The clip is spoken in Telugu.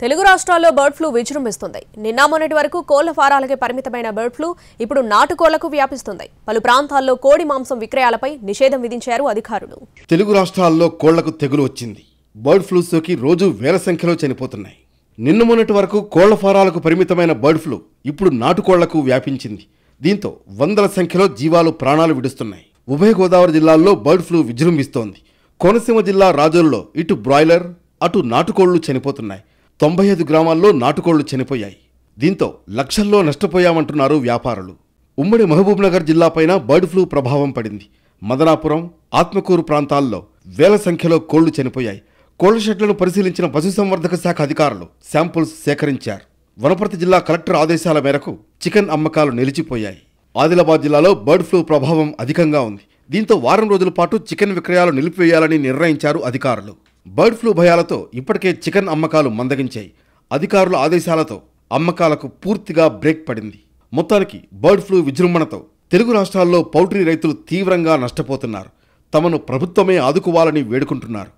తెలుగు రాష్ట్రాల్లో బర్డ్ ఫ్లూ విజృంభిస్తుంది. నిన్న మొన్నటి వరకు కోళ్ల ఫారాలకే పరిమితమైన బర్డ్ ఫ్లూ ఇప్పుడు నాటుకోళ్లకు వ్యాపిస్తుంది. పలు ప్రాంతాల్లో కోడి మాంసం విక్రయాలపై నిషేధం విధించారు అధికారులు. తెలుగు రాష్ట్రాల్లో కోళ్లకు తెగులు వచ్చింది. బర్డ్ ఫ్లూ సోకి రోజు వేల సంఖ్యలో చనిపోతున్నాయి. నిన్న మొన్నటి వరకు కోళ్ల ఫారాలకు పరిమితమైన బర్డ్ ఫ్లూ ఇప్పుడు నాటుకోళ్లకు వ్యాపించింది. దీంతో వందల సంఖ్యలో జీవాలు ప్రాణాలు విడుస్తున్నాయి. ఉభయ గోదావరి జిల్లాల్లో బర్డ్ ఫ్లూ విజృంభిస్తోంది. కోనసీమ జిల్లా రాజోల్లో ఇటు బ్రాయిలర్ అటు నాటుకోళ్లు చనిపోతున్నాయి. 95 గ్రామాల్లో నాటుకోళ్లు చనిపోయాయి. దీంతో లక్షల్లో నష్టపోయామంటున్నారు వ్యాపారులు. ఉమ్మడి మహబూబ్నగర్ జిల్లాపైన బర్డ్ ఫ్లూ ప్రభావం పడింది. మదనాపురం, ఆత్మకూరు ప్రాంతాల్లో వేల సంఖ్యలో కోళ్లు చనిపోయాయి. కోళ్ల షెడ్లను పరిశీలించిన పశుసంవర్ధక శాఖ అధికారులు శాంపుల్స్ సేకరించారు. వనపర్తి జిల్లా కలెక్టర్ ఆదేశాల మేరకు చికెన్ అమ్మకాలు నిలిచిపోయాయి. ఆదిలాబాద్ జిల్లాలో బర్డ్ ఫ్లూ ప్రభావం అధికంగా ఉంది. దీంతో వారం రోజుల పాటు చికెన్ విక్రయాలు నిలిపివేయాలని నిర్ణయించారు అధికారులు. బర్డ్ ఫ్లూ భయాలతో ఇప్పటికే చికెన్ అమ్మకాలు మందగించాయి. అధికారుల ఆదేశాలతో అమ్మకాలకు పూర్తిగా బ్రేక్ పడింది. మొత్తానికి బర్డ్ ఫ్లూ విజృంభణతో తెలుగు రాష్ట్రాల్లో పౌల్ట్రీ రైతులు తీవ్రంగా నష్టపోతున్నారు. తమను ప్రభుత్వమే ఆదుకోవాలని వేడుకుంటున్నారు.